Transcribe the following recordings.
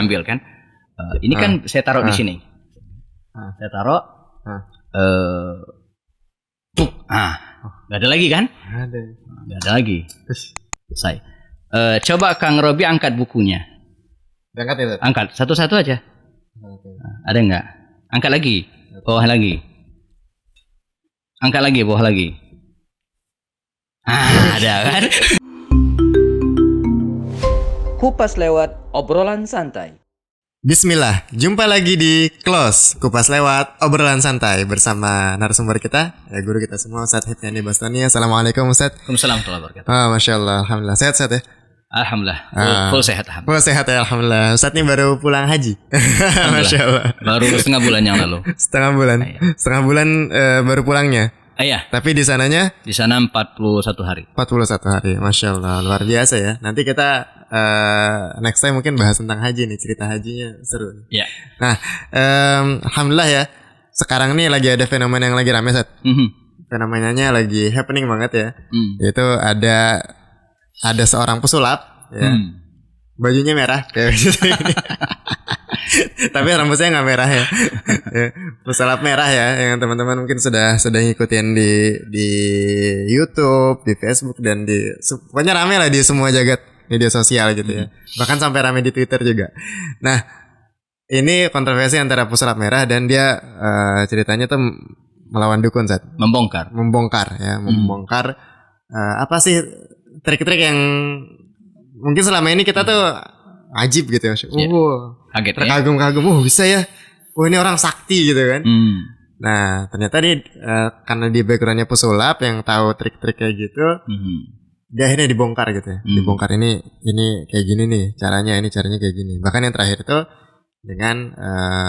ambil kan. Ini kan saya taruh di sini. Saya taruh. Nggak ada lagi kan? Nggak ada lagi. Selesai. Coba Kang Robi angkat bukunya. Angkat ya? Angkat satu-satu aja. Ada nggak? Angkat lagi. Bawah lagi. Angkat lagi, bawah lagi. Ada kan? Kupas lewat obrolan santai. Bismillah, jumpa lagi di Close Kupas Lewat Obrolan Santai bersama narasumber kita, ya guru kita semua, Ustadz Hifyani Bastoni. Assalamualaikum Ustadz. Waalaikumsalam warahmatullahi wabarakatuh. Masya Allah, alhamdulillah sehat ya. Alhamdulillah, full sehat. Full sehat ya, alhamdulillah. Ustadz ini baru pulang haji. Masya Allah. Baru setengah bulan yang lalu. Setengah bulan baru pulangnya. Iya. Tapi di sananya? Di sana 41 hari. 41 hari, Masya Allah, luar biasa ya. Nanti kita next time mungkin bahas tentang haji nih, cerita hajinya seru. Iya. Nah, alhamdulillah ya. Sekarang nih lagi ada fenomena yang lagi rame, Sat. Fenomenanya lagi happening banget ya. Yaitu ada seorang pesulap ya. Bajunya merah kayak gitu. Tapi rambutnya nggak merah ya. Pesulap merah ya, yang teman-teman mungkin sudah ngikutin di YouTube, di Facebook, dan pokoknya rame lah di semua jagat media sosial gitu ya. Bahkan sampai rame di Twitter juga. Nah, ini kontroversi antara pesulap merah dan dia ceritanya tuh melawan dukun, Sat. Membongkar apa sih trik-trik yang mungkin selama ini kita tuh ajib gitu ya. Kaget ya. Terkagum-kagum. Bisa ya. Ini orang sakti gitu kan. Nah, ternyata dia karena di backgroundnya pesulap yang tahu trik-trik kayak gitu, dia akhirnya dibongkar gitu ya. Dibongkar ini kayak gini nih caranya, ini caranya kayak gini. Bahkan yang terakhir itu dengan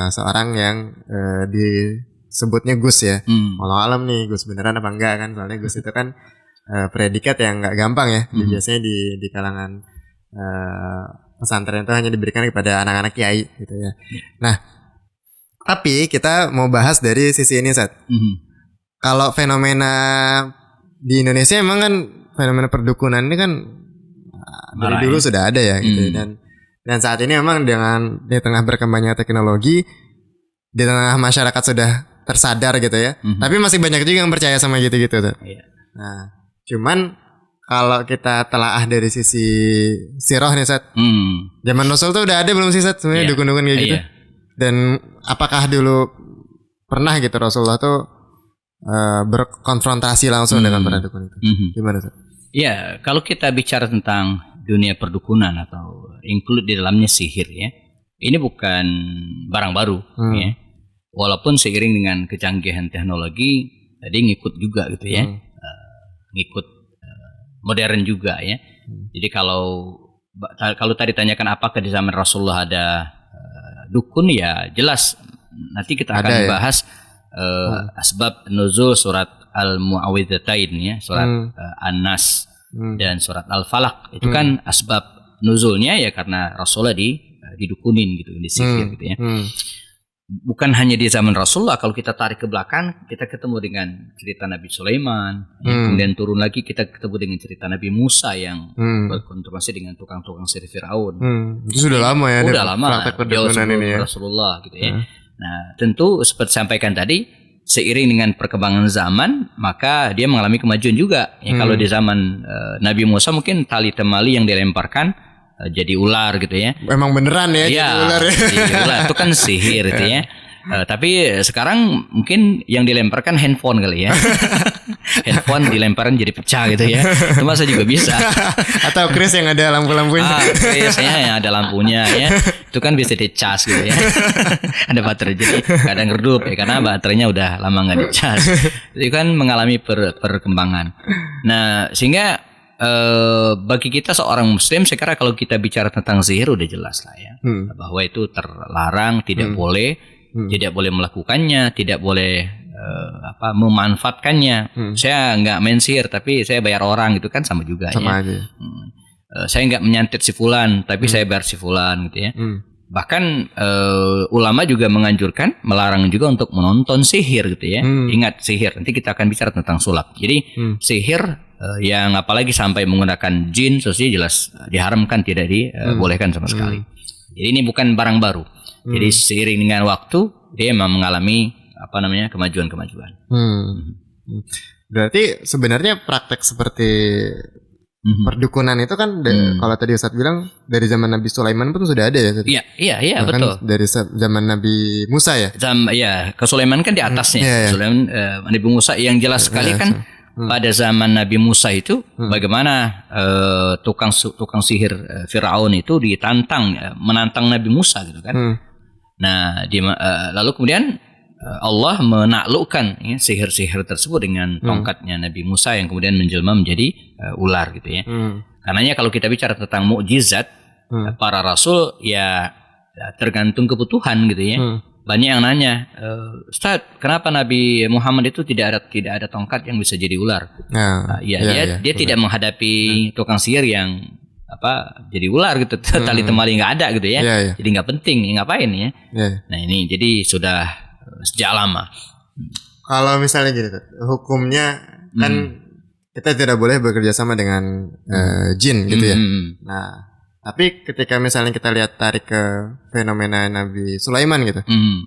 seorang yang disebutnya Gus ya. Walau alam nih Gus beneran apa enggak kan? Soalnya Gus itu kan predikat yang nggak gampang ya. Biasanya di kalangan pesantren itu hanya diberikan kepada anak-anak kiai gitu ya. Nah, tapi kita mau bahas dari sisi ini, Sat. Kalau fenomena di Indonesia emang kan fenomena perdukunan ini kan dari dulu sudah ada ya gitu. Dan saat ini memang dengan di tengah berkembangnya teknologi, di tengah masyarakat sudah tersadar gitu ya. Tapi masih banyak juga yang percaya sama gitu-gitu, Sat. Nah, cuman kalau kita telaah dari sisi sirah nih, Sat. Zaman Rasul tuh udah ada belum sih, Sat, sebenarnya dukun-dukun kayak gitu? Dan apakah dulu pernah gitu Rasulullah tuh berkonfrontasi langsung dengan para dukun itu? Gimana, Sat? Iya, kalau kita bicara tentang dunia perdukunan atau include di dalamnya sihir ya, ini bukan barang baru ya. Walaupun seiring dengan kecanggihan teknologi, tadi ngikut juga gitu ya, ngikut modern juga ya. Jadi kalau tadi tanyakan apakah di zaman Rasulullah ada dukun, ya jelas nanti kita akan bahas asbab nuzul surat Al-Mu'awwidzatain ya, surat An-Nas dan surat Al-Falaq. Itu kan asbab nuzulnya ya karena Rasulullah didukunin gitu, disihir gitu ya. Bukan hanya di zaman Rasulullah, kalau kita tarik ke belakang kita ketemu dengan cerita Nabi Sulaiman, kemudian turun lagi kita ketemu dengan cerita Nabi Musa yang berkonfrontasi dengan tukang-tukang sihir Firaun. Itu sudah lama ya. Udah lama, jauh sebelum ini ya. Rasulullah gitu ya. Nah, tentu seperti sampaikan tadi, seiring dengan perkembangan zaman maka dia mengalami kemajuan juga. Ya, kalau di zaman Nabi Musa mungkin tali temali yang dilemparkan jadi ular gitu ya. Emang beneran ya, jadi ular ya. Jadi ular itu kan sihir gitu ya. Tapi sekarang mungkin yang dilemparkan handphone kali ya. Handphone dilemparin jadi pecah gitu ya. Itu masa juga bisa. Atau kris yang ada lampu-lampunya. Krisnya yang ada lampunya ya. Itu kan bisa dicas gitu ya. Ada baterai, jadi kadang redup ya karena baterainya udah lama nggak dicas. Itu kan mengalami perkembangan. Nah, sehingga bagi kita seorang muslim sekarang kalau kita bicara tentang sihir udah jelas lah ya, bahwa itu terlarang, tidak boleh melakukannya, tidak boleh memanfaatkannya. Saya nggak main sihir tapi saya bayar orang gitu kan sama juga ya. Aja. Saya nggak menyantet si fulan tapi saya bayar si fulan gitu ya. Bahkan ulama juga menganjurkan, melarang juga untuk menonton sihir gitu ya. Ingat, sihir, nanti kita akan bicara tentang sulap. Jadi sihir yang apalagi sampai menggunakan jin, sosial jelas diharamkan, tidak dibolehkan sama sekali. Jadi ini bukan barang baru. Jadi seiring dengan waktu dia memang mengalami kemajuan-kemajuan. Berarti sebenarnya praktek seperti perdukunan itu kan kalau tadi Ustadz bilang dari zaman Nabi Sulaiman pun sudah ada ya. Iya betul. Kan dari zaman Nabi Musa ya. Ke Sulaiman kan di atasnya. Sulaiman, Nabi Musa yang jelas sekali kan pada zaman Nabi Musa itu bagaimana tukang sihir Firaun itu menantang Nabi Musa gitu kan. Nah, lalu kemudian Allah menaklukkan sihir-sihir tersebut dengan tongkatnya Nabi Musa yang kemudian menjelma menjadi ular gitu ya. Karenanya kalau kita bicara tentang mukjizat para rasul ya tergantung kebutuhan gitu ya. Banyak yang nanya, Ustaz, kenapa Nabi Muhammad itu tidak ada tongkat yang bisa jadi ular? Dia tidak menghadapi tukang sihir yang jadi ular gitu, tali temali nggak ada gitu ya. Jadi nggak penting, ngapain ya? Nah ini jadi sudah sejak lama. Kalau misalnya gini, hukumnya kan kita tidak boleh bekerja sama dengan jin gitu ya. Nah, tapi ketika misalnya kita lihat tarik ke fenomena Nabi Sulaiman gitu,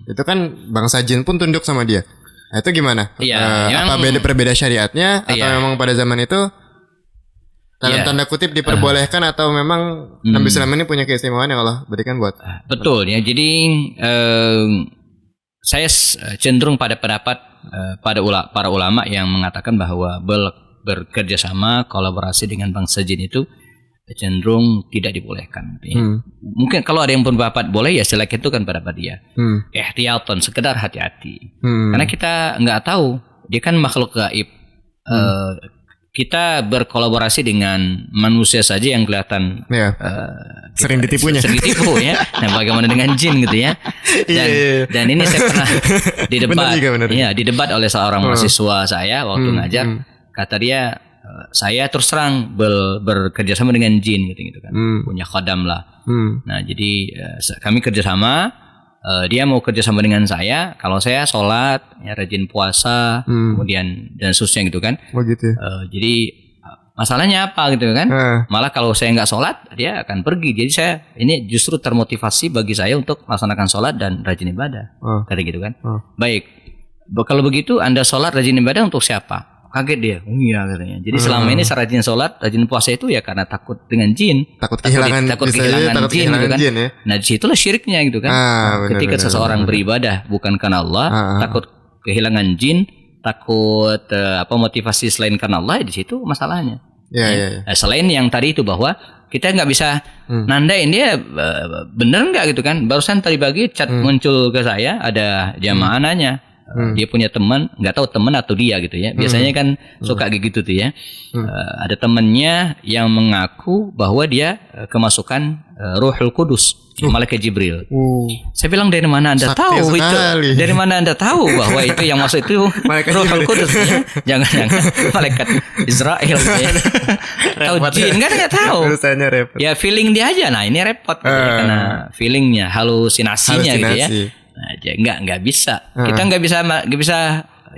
itu kan bangsa jin pun tunduk sama dia. Nah, itu gimana? Apa berbeda syariatnya atau memang pada zaman itu dalam tanda kutip diperbolehkan atau memang Nabi Sulaiman ini punya keistimewaan yang Allah berikan buat? Betul ya. Jadi saya cenderung pada pendapat para ulama yang mengatakan bahwa bekerja sama kolaborasi dengan bangsa jin itu cenderung tidak dibolehkan. Mungkin kalau ada yang berpendapat boleh ya silakan, itu kan pendapat dia. Ihtiyatan, sekedar hati-hati. Karena kita nggak tahu, dia kan makhluk gaib. Kita berkolaborasi dengan manusia saja yang kelihatan sering ditipunya. Sering ditipu ya. Nah, bagaimana dengan jin gitu ya? Dan ini saya pernah didebat oleh seorang mahasiswa saya waktu ngajar. Kata dia, saya terus terang bekerja sama dengan jin gitu kan. Punya khodam lah. Nah, jadi kami kerjasama. Dia mau kerjasama dengan saya. Kalau saya sholat, ya rajin puasa, kemudian dan seterusnya gitu kan. Gitu. Jadi masalahnya apa gitu kan? Malah kalau saya nggak sholat, dia akan pergi. Jadi saya ini justru termotivasi bagi saya untuk melaksanakan sholat dan rajin ibadah. Kata gitu kan. Baik. Kalau begitu Anda sholat rajin ibadah untuk siapa? Kaget dia. Oh iya katanya. Jadi selama ini saya rajin sholat, rajin puasa itu ya karena takut dengan jin. Takut kehilangan jin gitu kan. Jin, ya? Nah disitulah syiriknya gitu kan. Ketika seseorang beribadah bukan karena Allah, takut kehilangan jin, takut motivasi selain karena Allah, di situ masalahnya. Selain yang tadi itu bahwa kita nggak bisa nandain dia bener nggak gitu kan. Barusan tadi pagi chat muncul ke saya, ada jamaah nanya. Dia punya teman, nggak tahu teman atau dia gitu ya. Biasanya kan suka kayak gitu tuh ya. Ada temannya yang mengaku bahwa dia kemasukan Ruhul Kudus, malaikat Jibril. Saya bilang, dari mana Anda tahu itu? Dari mana Anda tahu bahwa itu yang masuk itu Ruhul Kudus ya? Jangan malaikat Israel gitu ya. Tahu jin kan nggak tahu. Ya feeling dia aja. Nah ini repot gitu ya, karena feelingnya, halusinasinya gitu ya. Nah, nggak bisa. Kita nggak bisa.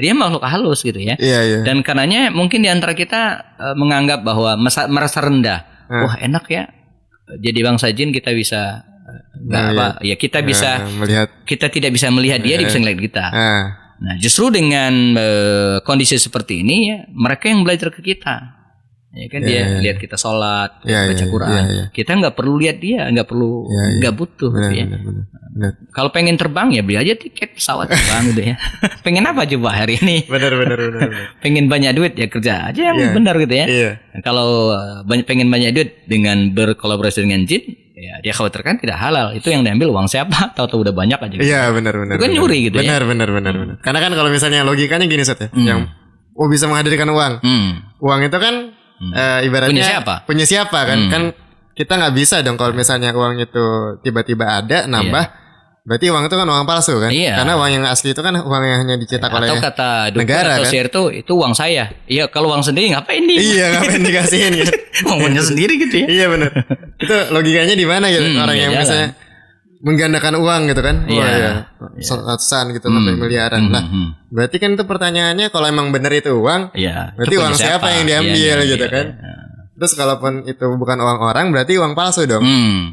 Dia makhluk halus gitu ya. Dan karenanya mungkin di antara kita menganggap bahwa merasa rendah. Wah enak ya. Jadi bangsa jin kita bisa kita bisa melihat. Kita tidak bisa melihat dia bisa melihat kita. Nah justru dengan kondisi seperti ini ya, mereka yang belajar ke kita. Ya kan dia lihat kita sholat, baca Quran. Kita nggak perlu lihat dia, nggak perlu, nggak butuh gitu ya. Kalau pengen terbang ya beli aja tiket pesawat terbang gitu ya. Pengen apa coba hari ini? Benar. Pengen banyak duit ya kerja aja yang benar gitu ya. Kalau pengen banyak duit dengan berkolaborasi dengan jin, ya dia khawatirkan tidak halal. Itu yang diambil uang siapa? Tahu-tahu udah banyak aja. Iya gitu. Benar. Bukan nyuri gitu ya. Benar. Karena kan kalau misalnya logikanya gini Seth ya, yang bisa menghadirkan uang. Uang itu kan ibaratnya punya siapa kan? Kan kita nggak bisa dong kalau misalnya uang itu tiba-tiba ada nambah. Berarti uang itu kan uang palsu kan? Karena uang yang asli itu kan uang yang hanya dicetak oleh negara atau kan? Itu uang saya. Iya, kalau uang sendiri ngapain nih? Ngapain dikasihin gitu. Uangnya sendiri gitu ya. Iya benar. Itu logikanya di mana gitu? Orang yang misalnya menggandakan uang gitu kan? Ratusan gitu sampai miliaran. Nah, berarti kan itu pertanyaannya kalau emang benar itu uang, berarti uang siapa yang diambil gitu kan? Terus kalaupun itu bukan uang orang berarti uang palsu dong.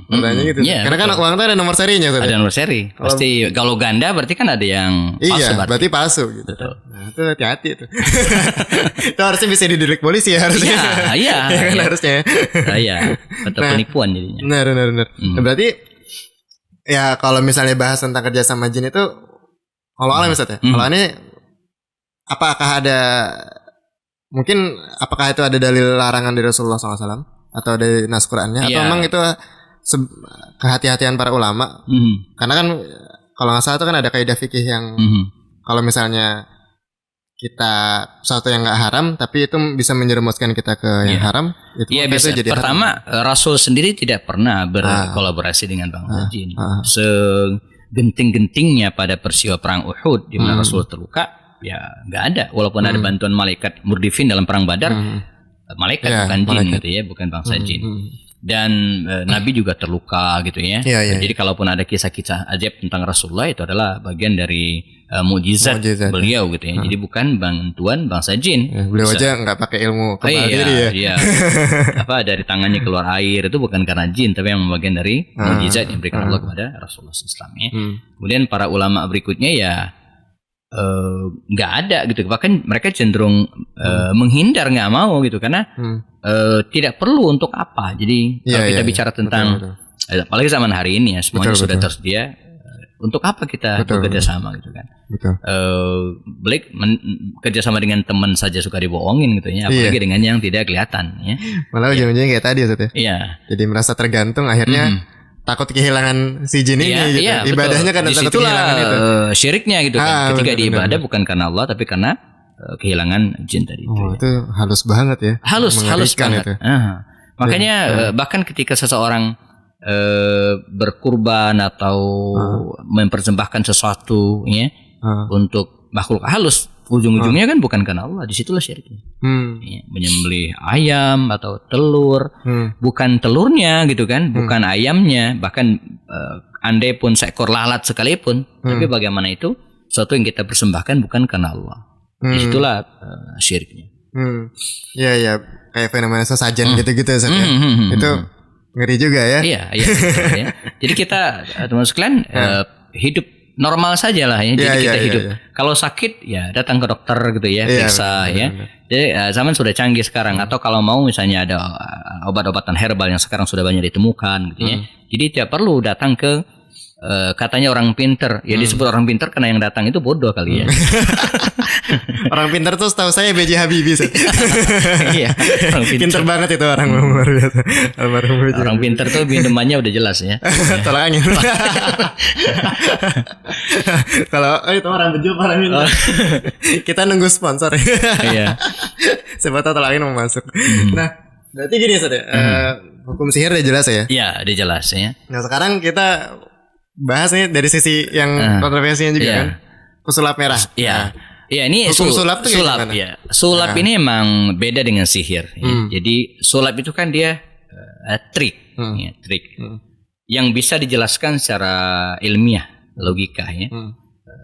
Pertanyaannya gitu. Iya, Karena kan uang itu ada nomor serinya. Ada nomor seri. Pasti kalau ganda berarti kan ada yang palsu. Iya, berarti palsu gitu. Betul. Nah, itu hati-hati itu. Itu harusnya bisa didelik polisi ya harusnya. Iya, ya kan harusnya. Iya, atau penipuan jadinya. Benar. Berarti ya kalau misalnya bahas tentang kerja sama jin itu kalau alam Ustaz ya. Kalau ini apakah itu ada dalil larangan dari Rasulullah SAW atau dari nas Qur'annya atau memang itu kehati-hatian para ulama? Karena kan kalau nggak salah itu kan ada kaidah fikih yang kalau misalnya kita sesuatu yang nggak haram tapi itu bisa menjerumuskan kita ke yang haram, itu bisa. Itu jadi pertama haram. Rasul sendiri tidak pernah berkolaborasi dengan bangsa jin. Segenting-gentingnya pada peristiwa perang Uhud di mana Rasul terluka, ya nggak ada. Walaupun ada bantuan malaikat murdifin dalam perang Badar, malaikat bukan jin gitu ya, bukan bangsa jin. Dan Nabi juga terluka gitu ya. Jadi kalaupun ada kisah-kisah ajaib tentang Rasulullah itu adalah bagian dari mukjizat beliau gitu ya. Jadi bukan bantuan bangsa jin. Beliau aja nggak pakai ilmu kebal diri ya. Iya. Dari tangannya keluar air itu bukan karena jin, tapi yang bagian dari mukjizat yang diberikan Allah kepada Rasulullah SAW ya. Kemudian para ulama berikutnya ya nggak ada gitu, bahkan mereka cenderung menghindar, nggak mau gitu karena tidak perlu untuk apa. Jadi kalau kita bicara tentang apalagi zaman hari ini ya semuanya sudah tersedia, untuk apa kita bekerja sama gitu kan. Blake kerja sama dengan teman saja suka dibohongin gitu ya, apalagi dengan yang tidak kelihatan ya. Malah ujung-ujungnya kayak tadi Ustaz ya. Iya. Jadi merasa tergantung akhirnya takut kehilangan si jin ini gitu. Ibadahnya karena takut kehilangan itu. Syiriknya gitu kan. Ketika diibadah bukan karena Allah tapi karena kehilangan jin tadi itu. Itu halus banget ya. Halus banget. Makanya bahkan ketika seseorang berkurban atau mempersembahkan sesuatu ya untuk makhluk halus, ujung-ujungnya kan bukan karena Allah, disitulah syiriknya. Ya, menyembelih ayam atau telur, bukan telurnya gitu kan, bukan ayamnya, bahkan andai pun seekor lalat sekalipun, tapi bagaimana itu sesuatu yang kita persembahkan bukan karena Allah, disitulah syiriknya. Iya, kayak fenomena sesajen gitu-gitu ya. Itu ngeri juga ya. Iya. Jadi kita teman sekalian hidup normal saja lah ya. Jadi kita hidup. Kalau sakit ya datang ke dokter gitu ya, periksa ya. Jadi zaman sudah canggih sekarang. Atau kalau mau misalnya ada obat-obatan herbal yang sekarang sudah banyak ditemukan gitu ya. Jadi tidak perlu datang ke katanya orang pinter. Ya disebut orang pinter karena yang datang itu bodoh kali ya. Orang pinter tuh setahu saya B.J. Habibie. Iya, orang pinter banget itu orang luar biasa. Orang pinter tuh minumannya udah jelas ya. Tolak angin. Kalau itu orang bejo orang pinter. Kita nunggu sponsor. Iya. Siapa tahu tolak angin mau masuk. Nah, berarti gini Ustaz ya. Hukum sihir udah jelas ya? Iya, udah jelas ya. Nah, sekarang kita bahas nih dari sisi yang kontroversinya juga kan. Pesulap merah. Iya. Iya, ini sulap tuh sulap ya. Sulap ini emang beda dengan sihir. Ya. Jadi sulap itu kan dia trik, ya, trik yang bisa dijelaskan secara ilmiah, logika ya.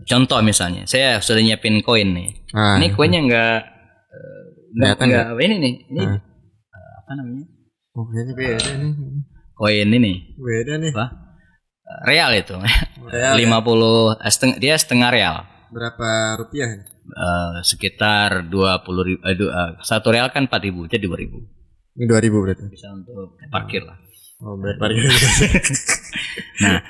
Contoh misalnya, saya sudah nyiapin koin nih. Ini koinnya enggak ini nih. Ini apa namanya? Oh, ini beda nih. Koin ini. Beda nih. Apa? Real itu. Real, 50 dia setengah real. Berapa rupiah? Sekitar 20.000. 1 real kan 4.000, jadi 2.000. Ini 2.000 berarti. Bisa untuk parkir lah. Oh, parkir. Nah,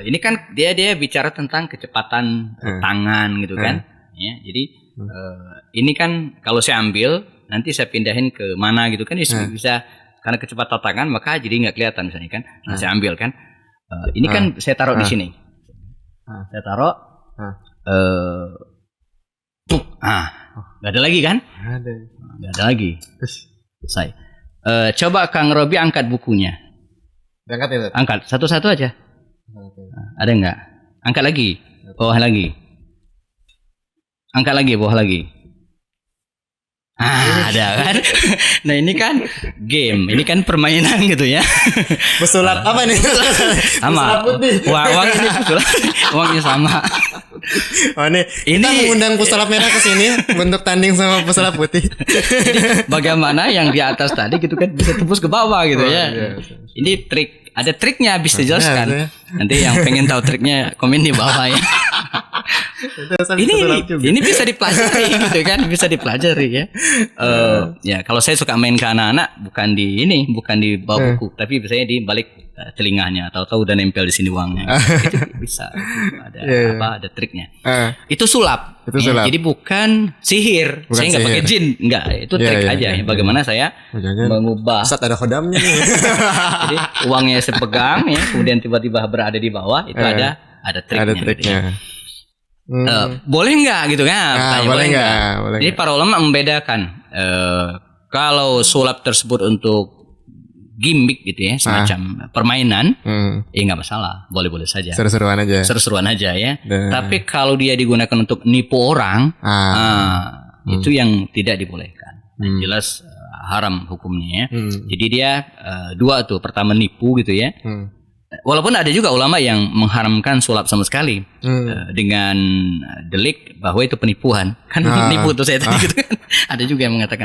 ini kan dia bicara tentang kecepatan tangan gitu kan. Ya, jadi ini kan kalau saya ambil nanti saya pindahin ke mana gitu kan, bisa karena kecepatan tangan maka jadi nggak kelihatan misalnya kan. Nah, saya ambil kan. Ini kan saya taruh di sini. Saya taruh. Nggak ada lagi kan? Nggak ada lagi. Selesai. Coba Kang Robi angkat bukunya. Angkat ya? Angkat satu-satu aja. Ada nggak? Angkat lagi. Bawah lagi. Angkat lagi, bawah lagi. Ada kan? Nah ini kan game, ini kan permainan gitu ya. Pesulap apa nih? Sama. Uang ini pesulap, uangnya sama. Kita mengundang pesulap merah ke sini untuk tanding sama pesulap putih. Jadi bagaimana yang di atas tadi gitu kan bisa tembus ke bawah gitu ya. Iya. Ini ada triknya bisa dijelaskan. Nanti yang pengen tahu triknya komen di bawah ya. Ini bisa dipelajari gitu kan, bisa dipelajari ya. Ya kalau saya suka main ke anak-anak bukan di bawah buku, tapi biasanya di balik telinganya, tahu-tahu udah nempel di sini uangnya. Itu bisa. Ada triknya. Itu sulap. Jadi bukan sihir. Saya nggak pakai jin, enggak. Itu trik aja. Bagaimana saya mengubah. Saat ada khodamnya nih. Jadi uangnya saya pegang ya, kemudian tiba-tiba berada di bawah, itu ada triknya. Ada triknya. Boleh nggak gitu kan? Boleh nggak? Jadi para ulama membedakan kalau sulap tersebut untuk gimmick gitu ya, semacam permainan, ya nggak masalah, boleh-boleh saja. Seru-seruan aja ya. Tapi kalau dia digunakan untuk nipu orang, itu yang tidak dibolehkan. Jelas haram hukumnya ya. Jadi dia dua tuh, pertama nipu gitu ya. Walaupun ada juga ulama yang mengharamkan sulap sama sekali dengan delik bahwa itu penipuan. Kan nipu tuh saya tadi gitu kan. Ada juga yang mengatakan.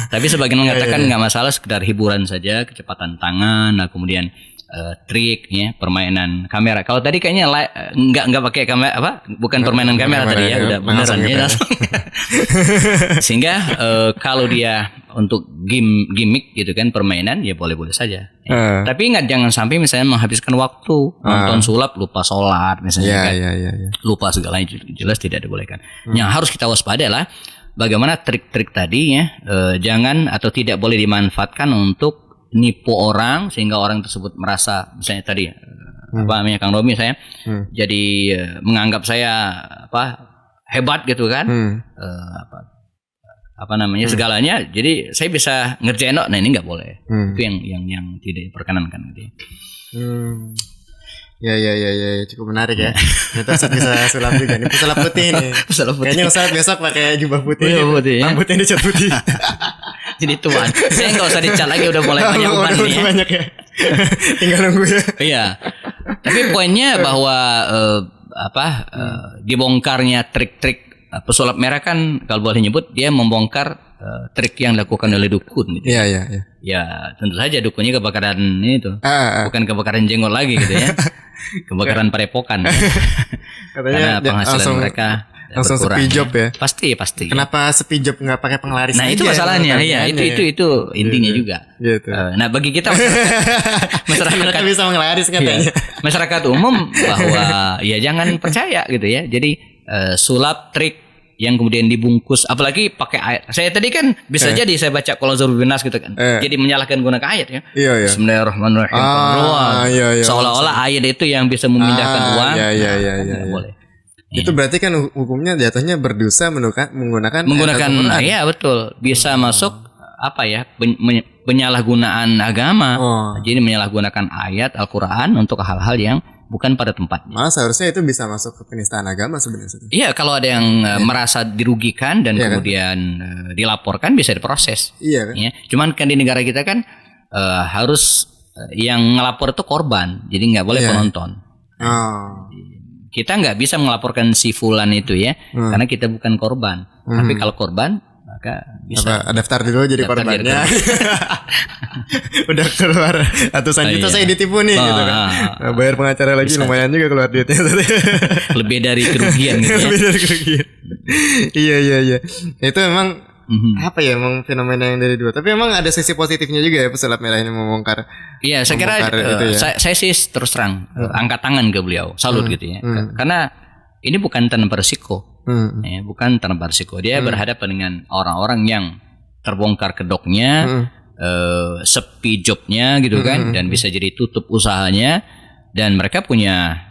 Tapi sebagian mengatakan nggak masalah, sekedar hiburan saja, kecepatan tangan, nah kemudian trik ya, permainan kamera. Kalau tadi kayaknya nggak pakai kamera bukan permainan kamera tadi ya, udah beneran ya langsung. Sehingga kalau dia untuk gimmick gitu kan, permainan ya boleh-boleh saja. Tapi ingat jangan sampai misalnya menghabiskan waktu nonton sulap lupa sholat misalnya lupa segalanya, jelas tidak dibolehkan. Yang harus kita waspada adalah bagaimana trik-trik tadi ya, jangan atau tidak boleh dimanfaatkan untuk nipu orang sehingga orang tersebut merasa misalnya tadi Kang Romi saya jadi menganggap saya hebat gitu kan, segalanya, jadi saya bisa ngerjain. Nah ini nggak boleh. Itu yang tidak diperkenankan gitu ya. Ya, cukup menarik ya. Ternyata Ustaz bisa sulap juga nih, pesulap putih nih. Kayaknya Ustaz besok pakai jubah putih, rambutnya dicat putih. Jadi tuan, saya nggak usah dicat lagi, udah mulai banyak beban nih ya. Banyak ya. Tinggal nunggu ya. Iya. Tapi poinnya bahwa dibongkarnya trik-trik pesulap merah kan, kalau boleh nyebut, dia membongkar trik yang dilakukan oleh dukun gitu. Iya. Ya tentu saja dukunnya kebakaran itu, bukan kebakaran jenggot lagi gitu ya. Kebakaran padepokan. Karena penghasilan mereka langsung sepi job ya. Pasti. Kenapa sepi job nggak pakai penglaris? Nah itu masalahnya ya. Itu intinya juga. Gitu. Nah bagi kita masyarakat bisa menglaris katanya. Masyarakat umum bahwa ya jangan percaya gitu ya. Jadi sulap trik yang kemudian dibungkus, apalagi pakai ayat. Saya tadi kan bisa jadi saya baca Qul a'udzu binas gitu kan. Jadi menyalahkan gunakan ayat ya. Iya. Bismillahirrahmanirrahim. Seolah-olah ayat itu yang bisa memindahkan uang. Iya. Boleh. Itu berarti kan hukumnya jatuhnya berdosa menggunakan iya betul. Bisa masuk penyalahgunaan agama. Jadi menyalahgunakan ayat Al-Qur'an untuk hal-hal yang bukan pada tempatnya. Malah seharusnya itu bisa masuk ke penistaan agama sebenarnya. Iya, kalau ada yang merasa dirugikan dan kemudian dilaporkan bisa diproses. Iya kan? Ya. Cuman kan di negara kita kan harus yang ngelapor itu korban, jadi nggak boleh penonton. Kita nggak bisa melaporkan si fulan itu ya, karena kita bukan korban. Tapi kalau korban maka bisa daftar dulu jadi korbannya. Udah keluar ratusan juta saya ditipu nih gitu kan. Bayar pengacara lagi bisa. Lumayan juga keluar duitnya. Lebih dari kerugian gitu ya. Lebih dari kerugian. Iya. Itu memang emang fenomena yang dari dua. Tapi emang ada sisi positifnya juga ya pesulap merah ini membongkar. Iya, saya kira saya sih terus terang angkat tangan ke beliau, salut gitu ya. Karena ini bukan tanpa resiko. Bukan tanpa risiko. Dia berhadapan dengan orang-orang yang terbongkar kedoknya, sepi jobnya gitu kan, dan bisa jadi tutup usahanya, dan mereka punya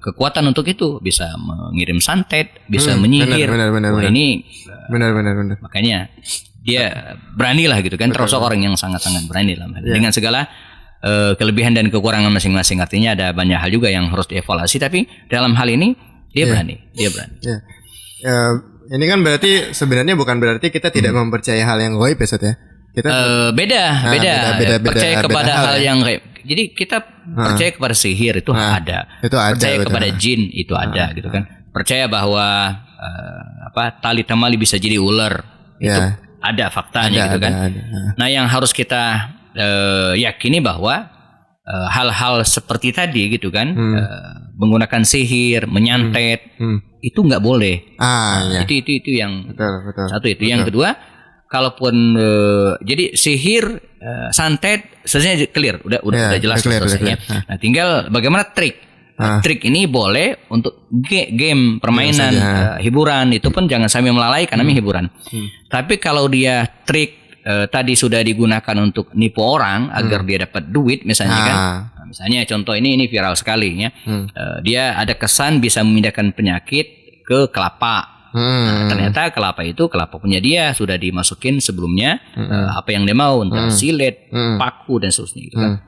kekuatan untuk itu, bisa mengirim santet, bisa menyihir. Benar. Ini benar. Makanya dia beranilah gitu kan, termasuk orang yang sangat-sangat berani lah dengan segala kelebihan dan kekurangan masing-masing. Artinya ada banyak hal juga yang harus dievaluasi, tapi dalam hal ini dia berani. Ini kan berarti sebenarnya bukan berarti kita tidak mempercayai hal yang gaib ya, Ustaz ya. Kita beda. Percaya kepada hal yang gaib. Jadi kita percaya kepada sihir itu ada. Itu ada. Percaya kepada jin itu ada gitu kan. percaya bahwa tali temali bisa jadi ular. Itu ada faktanya gitu kan. Ada. Nah, yang harus kita yakini bahwa hal-hal seperti tadi gitu kan, menggunakan sihir, menyantet, itu nggak boleh. Itu yang betul. Satu itu. Betul. Yang kedua, kalaupun jadi sihir, santet, sebenarnya clear, udah jelas. Clear. Nah, tinggal bagaimana trik. Trik ini boleh untuk game, permainan, hiburan, itu pun jangan sampai melalaikan, namanya hiburan. Tapi kalau dia trik tadi sudah digunakan untuk nipu orang agar dia dapat duit misalnya kan. Nah, misalnya contoh ini viral sekali ya. Dia ada kesan bisa memindahkan penyakit ke kelapa. Nah, ternyata kelapa punya dia sudah dimasukin sebelumnya apa yang dia mau, entah silet, paku dan seterusnya gitu kan.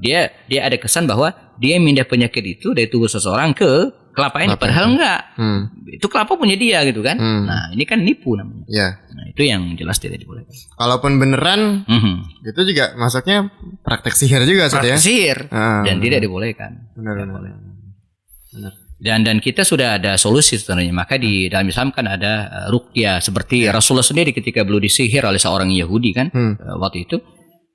Dia ada kesan bahwa dia mindah penyakit itu dari tubuh seseorang ke kelapa ini, padahal enggak. Itu kelapa punya dia gitu kan. Nah, ini kan nipu namanya. Nah, itu yang jelas tidak dibolehkan. Kalaupun beneran, itu juga masuknya praktek sihir juga, praktek sihir dan tidak dibolehkan. Benar. Dan kita sudah ada solusi sebenarnya. Maka di dalam Islam kan ada ruqyah, seperti Rasulullah sendiri ketika beliau disihir oleh seorang Yahudi kan waktu itu.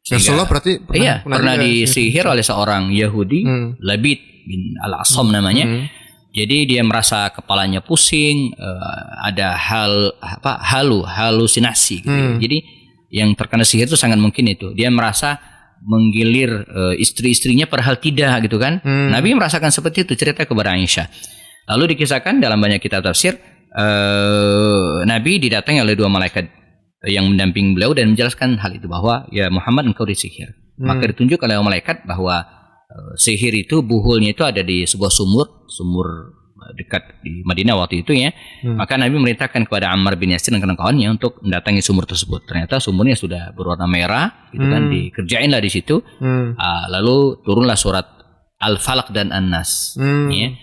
Rasulullah berarti pernah disihir oleh seorang Yahudi, Labid bin Al-Asam namanya. Jadi dia merasa kepalanya pusing, ada halusinasi gitu. Jadi yang terkena sihir itu sangat mungkin itu. Dia merasa menggilir istri-istrinya padahal tidak gitu kan. Nabi merasakan seperti itu, cerita kepada Aisyah. Lalu dikisahkan dalam banyak kitab tafsir, Nabi didatangi oleh 2 malaikat yang mendamping beliau dan menjelaskan hal itu, bahwa ya Muhammad, engkau disihir. Maka ditunjuk oleh malaikat bahwa sihir itu buhulnya itu ada di sebuah sumur dekat di Madinah waktu itu ya. Maka Nabi merintahkan kepada Ammar bin Yasir dan kawan-kawannya untuk mendatangi sumur tersebut. Ternyata sumurnya sudah berwarna merah gitu kan, dikerjainlah di situ. Lalu turunlah surat Al-Falaq dan An-Nas ya.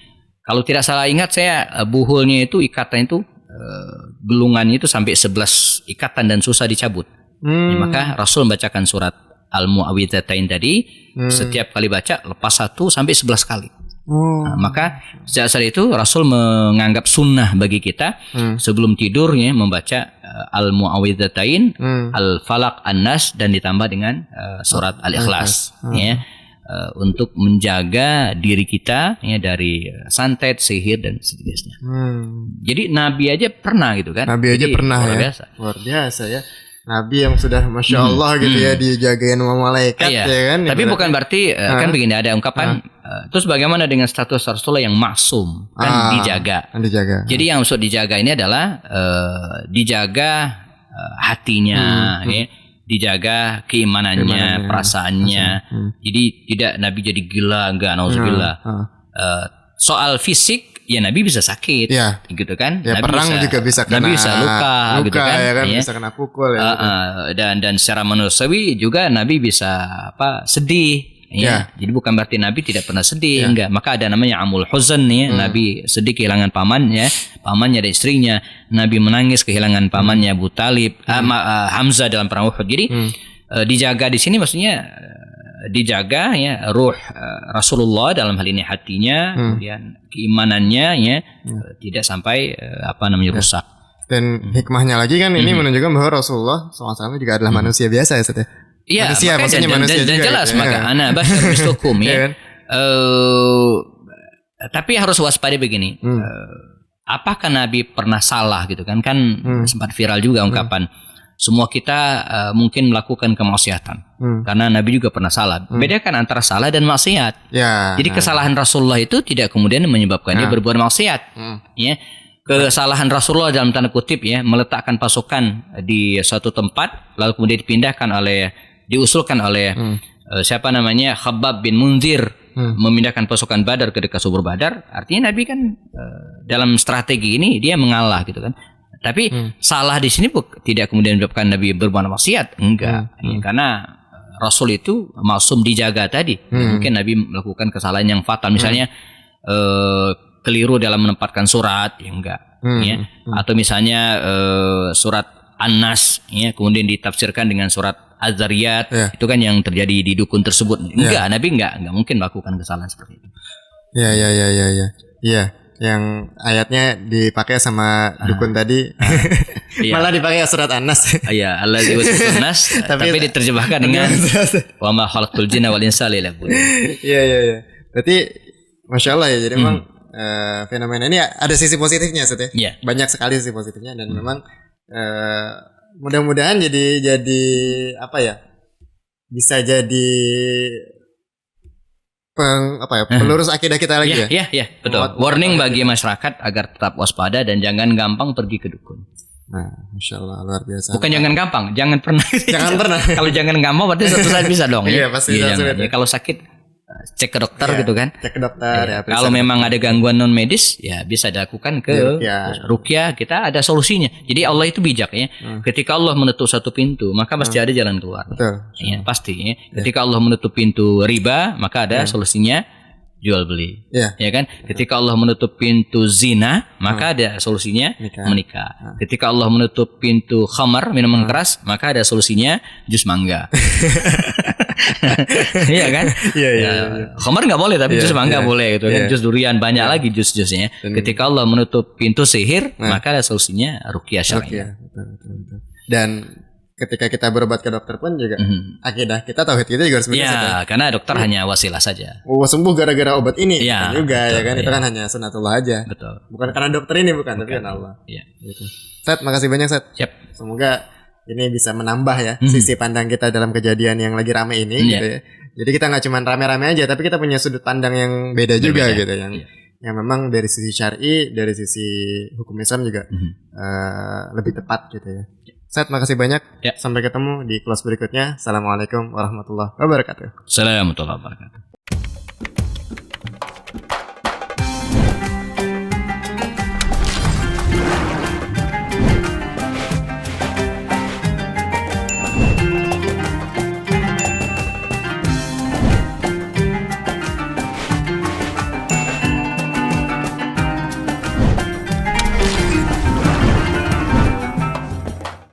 Kalau tidak salah ingat saya, buhulnya itu, ikatan itu, gelungannya itu sampai 11 ikatan dan susah dicabut. Maka Rasul membacakan surat Al-Mu'awwidzatain tadi, setiap kali baca lepas 1 sampai 11 kali. Nah, maka sejak saat itu Rasul menganggap sunnah bagi kita sebelum tidurnya membaca Al-Mu'awwidzatain, Al-Falaq, An-Nas dan ditambah dengan surat Al-Ikhlas ya. Untuk menjaga diri kita ya dari santet, sihir dan sejenisnya. Jadi Nabi aja pernah gitu kan. Nabi aja pernah ya. Luar biasa ya. Nabi yang sudah Masya Allah gitu ya, dijagain sama malaikat ya kan. Tapi bukan berarti kan begini, ada ungkapan terus bagaimana dengan status Rasulullah yang maksum kan dijaga. Jadi yang maksud dijaga ini adalah dijaga hatinya ya. Dijaga keimanannya, perasaannya. Jadi tidak Nabi jadi gila, enggak, nauzubillah. Soal fisik ya Nabi bisa sakit, gitu kan. Ya, Nabi perang juga bisa kena, Nabi bisa luka gitu kan, ya kan? Bisa kena pukul ya. Dan secara manusiawi juga Nabi bisa sedih. Ya, jadi bukan berarti Nabi tidak pernah sedih, enggak. Maka ada namanya amul huzn ya. Nabi sedih kehilangan pamannya dan istrinya. Nabi menangis kehilangan pamannya Abu Talib, Hamzah dalam perang Uhud. Jadi dijaga di sini maksudnya dijaga ya ruh Rasulullah, dalam hal ini hatinya, kemudian keimanannya ya, tidak sampai rusak. Dan hikmahnya lagi kan ini menunjukkan bahwa Rasulullah SAW juga adalah manusia biasa ya, Ustaz ya. Iya, maksudnya manusia dan jelas gitu, maka ana basyar mislukum ya. Tapi harus waspada begini. Apakah Nabi pernah salah gitu kan? Kan sempat viral juga ungkapan semua kita mungkin melakukan kemaksiatan. Karena Nabi juga pernah salah. Bedakan antara salah dan maksiat. Jadi kesalahan Rasulullah itu tidak kemudian menyebabkan dia berbuat maksiat. Ya. Kesalahan Rasulullah dalam tanda kutip ya, meletakkan pasukan di suatu tempat lalu kemudian diusulkan oleh siapa namanya, Khabbab bin Munzir, memindahkan pasukan Badar ke dekat sumur Badar. Artinya Nabi kan dalam strategi ini dia mengalah gitu kan. Tapi salah di sini tidak kemudian menyebabkan Nabi berbuat maksiat, enggak. Karena Rasul itu maksum dijaga tadi. Mungkin Nabi melakukan kesalahan yang fatal, misalnya keliru dalam menempatkan surat, ya enggak. Ya. Atau misalnya surat An-Nas ya, kemudian ditafsirkan dengan surat Az-Zariyat, itu kan yang terjadi di dukun tersebut. Enggak, Nabi enggak mungkin melakukan kesalahan seperti itu. Iya. yang ayatnya dipakai sama dukun tadi. Iya. Malah dipakai surat An-Nas. Iya, allazi waswasun nas tapi diterjemahkan dengan wa ma khalaqtul jinna wal insa illa liya'budun. Iya. Berarti Masya Allah ya. Jadi memang fenomena ini ada sisi positifnya, Ustaz ya. Iya. Banyak sekali sisi positifnya dan memang mudah-mudahan jadi apa ya? Bisa jadi pelurus akidah kita lagi ya. Iya, betul. Warning bagi masyarakat agar tetap waspada dan jangan gampang pergi ke dukun. Nah, Masya Allah, luar biasa. Bukan jangan gampang, jangan pernah. Jangan pernah. Kalau jangan gampang berarti suatu saat bisa dong. Iya, pasti bisa. Ya, kalau sakit cek ke dokter gitu kan. Cek ke dokter ya. Kalau memang ada gangguan non medis ya bisa dilakukan ke ruqyah. Kita ada solusinya. Jadi Allah itu bijak ya. Ketika Allah menutup satu pintu, maka pasti ada jalan keluar. Betul. Ya, pasti ya. Ketika Allah menutup pintu riba, maka ada solusinya jual beli. Ya kan? Ketika Allah menutup pintu zina, maka ada solusinya menikah. Ketika Allah menutup pintu khamar, minuman keras, maka ada solusinya jus mangga. Iya kan? Iya. Khamar nggak boleh tapi jus mangga boleh gitu kan. Jus durian banyak lagi jus-jusnya. Ketika Allah menutup pintu sihir, maka ada solusinya ruqyah syar'iyyah. Betul. Dan ketika kita berobat ke dokter pun juga akidah kita, tauhid kita juga harus benar. Iya, karena dokter hanya wasilah saja. Sembuh gara-gara obat ini juga ya kan, itu kan hanya sunatullah aja. Betul. Bukan karena dokter ini tapi karena Allah. Iya. Gitu. Ustaz, makasih banyak Ustaz. Siap. Semoga ini bisa menambah ya sisi pandang kita dalam kejadian yang lagi rame ini gitu ya. Jadi kita nggak cuma rame-rame aja, tapi kita punya sudut pandang yang beda juga gitu, yang memang dari sisi syar'i, dari sisi hukum Islam juga lebih tepat gitu ya. Ustaz, makasih banyak. Sampai ketemu di kelas berikutnya. Assalamualaikum warahmatullahi wabarakatuh. Assalamualaikum warahmatullahi wabarakatuh.